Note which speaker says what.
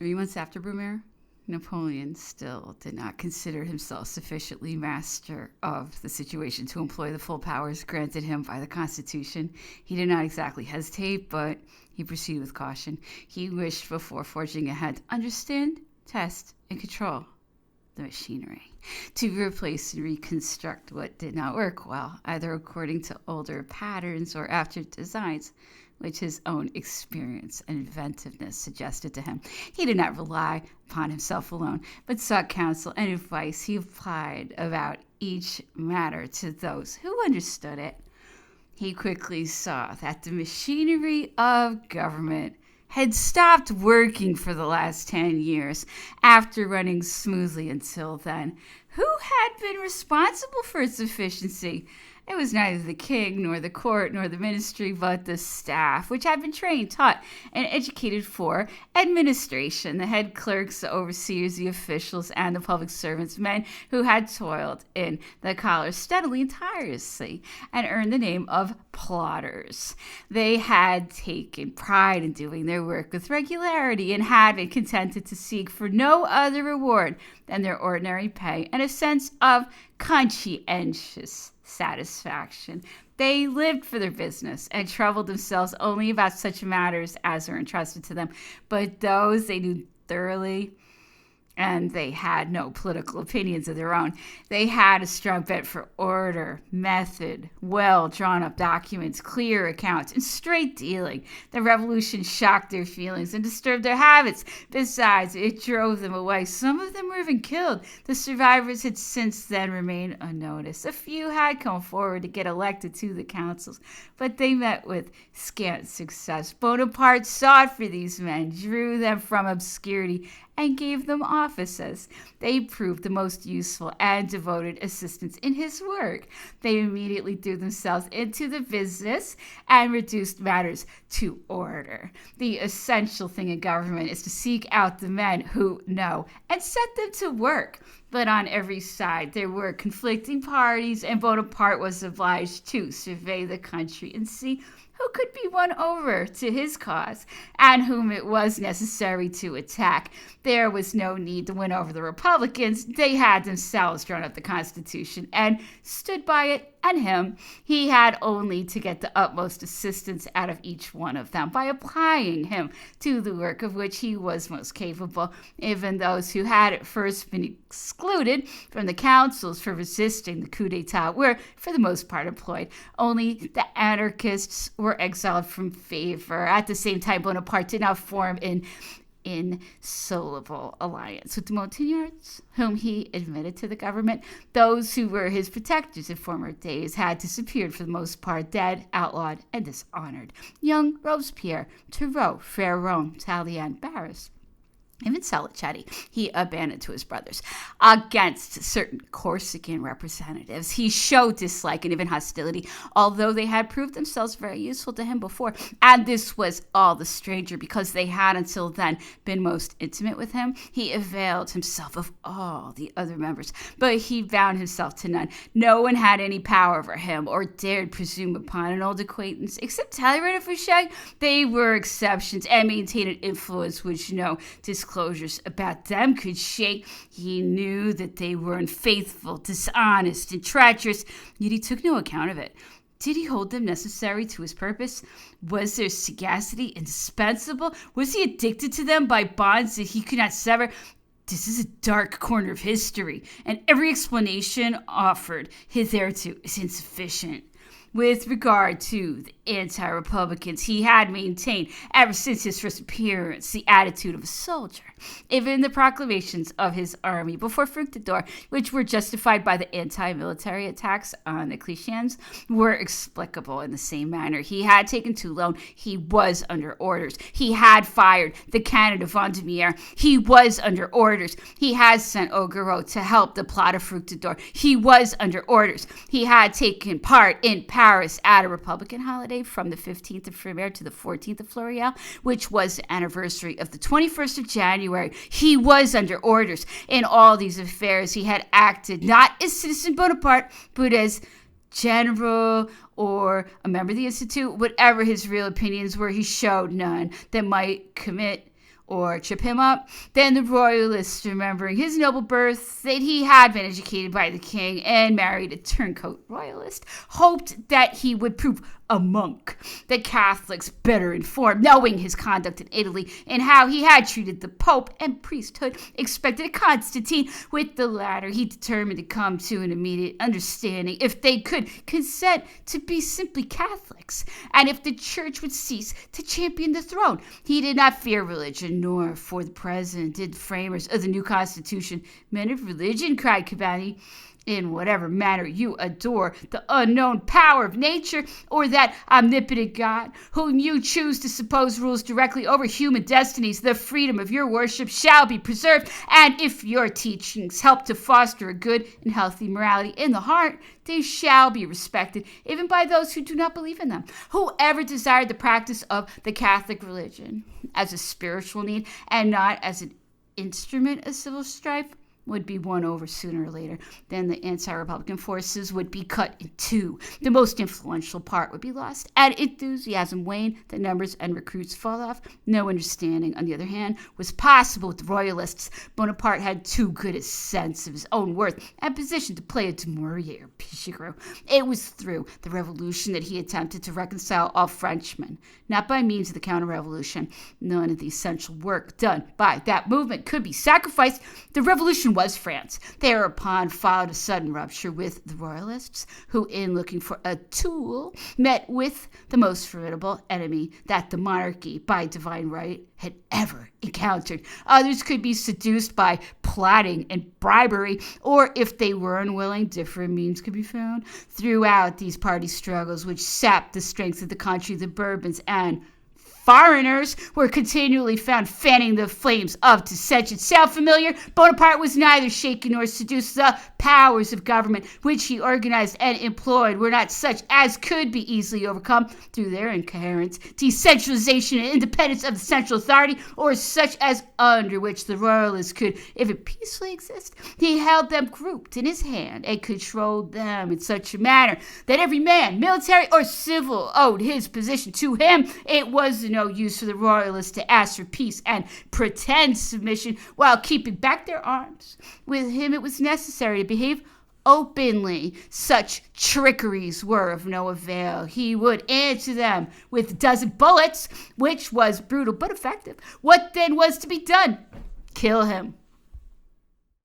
Speaker 1: 3 months after Brumaire, Napoleon still did not consider himself sufficiently master of the situation to employ the full powers granted him by the Constitution. He did not exactly hesitate, but he proceeded with caution. He wished, before forging ahead, to understand, test, and control the machinery, to replace and reconstruct what did not work well, either according to older patterns or after designs which his own experience and inventiveness suggested to him. He did not rely upon himself alone, but sought counsel and advice he applied about each matter to those who understood it. He quickly saw that the machinery of government had stopped working for the last 10 years after running smoothly until then. Who had been responsible for its efficiency? It was neither the king, nor the court, nor the ministry, but the staff, which had been trained, taught, and educated for administration. The head clerks, the overseers, the officials, and the public servants, men who had toiled in the collars steadily and tirelessly, and earned the name of plodders. They had taken pride in doing their work with regularity, and had been contented to seek for no other reward than their ordinary pay and a sense of conscientious satisfaction. They lived for their business and troubled themselves only about such matters as were entrusted to them, but those they knew thoroughly, and they had no political opinions of their own. They had a strong bent for order, method, well drawn up documents, clear accounts, and straight dealing. The revolution shocked their feelings and disturbed their habits. Besides, it drove them away. Some of them were even killed. The survivors had since then remained unnoticed. A few had come forward to get elected to the councils, but they met with scant success. Bonaparte sought for these men, drew them from obscurity, and gave them offices. They proved the most useful and devoted assistants in his work. They immediately threw themselves into the business and reduced matters to order. The essential thing in government is to seek out the men who know and set them to work. But on every side there were conflicting parties, and Bonaparte was obliged to survey the country and see who could be won over to his cause and whom it was necessary to attack. There was no need to win over the Republicans. They had themselves drawn up the Constitution and stood by it, and him. He had only to get the utmost assistance out of each one of them by applying him to the work of which he was most capable. Even those who had at first been excluded from the councils for resisting the coup d'etat were, for the most part, employed. Only the anarchists were exiled from favor. At the same time, Bonaparte did not form an insoluble alliance with the Montagnards, whom he admitted to the government. Those who were his protectors in former days had disappeared for the most part, dead, outlawed, and dishonored. Young Robespierre, Turreau, Ferron, Tallien, Barras, even Salicetti, he abandoned to his brothers. Against certain Corsican representatives, he showed dislike and even hostility, although they had proved themselves very useful to him before. And this was all the stranger because they had until then been most intimate with him. He availed himself of all the other members, but he bound himself to none. No one had any power over him or dared presume upon an old acquaintance, except Talleyrand and Fouché. They were exceptions and maintained an influence which no disclosures about them could shake. He knew that they were unfaithful, dishonest, and treacherous, yet he took no account of it. Did he hold them necessary to his purpose? Was their sagacity indispensable? Was he addicted to them by bonds that he could not sever? This is a dark corner of history, and every explanation offered hitherto is insufficient. With regard to the anti-Republicans, he had maintained, ever since his first appearance, the attitude of a soldier. Even the proclamations of his army before Fructidor, which were justified by the anti-military attacks on the Clichéans, were explicable in the same manner. He had taken Toulon. He was under orders. He had fired the cannon of Vendémiaire. He was under orders. He had sent Augereau to help the plot of Fructidor. He was under orders. He had taken part in Paris at a Republican holiday from the 15th of Brumaire to the 14th of Floréal, which was the anniversary of the 21st of January. He was under orders. In all these affairs, he had acted not as Citizen Bonaparte, but as general or a member of the Institute. Whatever his real opinions were, he showed none that might commit or trip him up, then the royalists, remembering his noble birth, that he had been educated by the king and married a turncoat royalist, hoped that he would prove a monk. The Catholics, better informed, knowing his conduct in Italy and how he had treated the Pope and priesthood, expected a Constantine. With the latter, he determined to come to an immediate understanding if they could consent to be simply Catholics, and if the Church would cease to champion the throne. He did not fear religion, nor, for the present, did the framers of the new Constitution. Men of religion, cried Cabani, in whatever manner you adore the unknown power of nature or that omnipotent God whom you choose to suppose rules directly over human destinies, the freedom of your worship shall be preserved, and if your teachings help to foster a good and healthy morality in the heart, they shall be respected even by those who do not believe in them. Whoever desired the practice of the Catholic religion as a spiritual need and not as an instrument of civil strife would be won over sooner or later. Then the anti-Republican forces would be cut in two. The most influential part would be lost. And enthusiasm wane, the numbers and recruits fall off. No understanding, on the other hand, was possible with the royalists. Bonaparte had too good a sense of his own worth and position to play a Dumouriez or Pichegru. It was through the revolution that he attempted to reconcile all Frenchmen, not by means of the counter-revolution. None of the essential work done by that movement could be sacrificed. The revolution was France. Thereupon followed a sudden rupture with the royalists, who, in looking for a tool, met with the most formidable enemy that the monarchy, by divine right, had ever encountered. Others could be seduced by plotting and bribery, or if they were unwilling, different means could be found. Throughout these party struggles, which sapped the strength of the country, the Bourbons and foreigners were continually found fanning the flames of dissension. Sound familiar? Bonaparte was neither shaken nor seduced. The powers of government which he organized and employed were not such as could be easily overcome through their incoherence, decentralization, and independence of the central authority, or such as under which the royalists could, if it peacefully exist. He held them grouped in his hand and controlled them in such a manner that every man, military or civil, owed his position to him. It was no use for the royalists to ask for peace and pretend submission while keeping back their arms. With him it was necessary to behave openly. Such trickeries were of no avail. He would answer them with a dozen bullets, which was brutal but effective. What then was to be done? Kill him.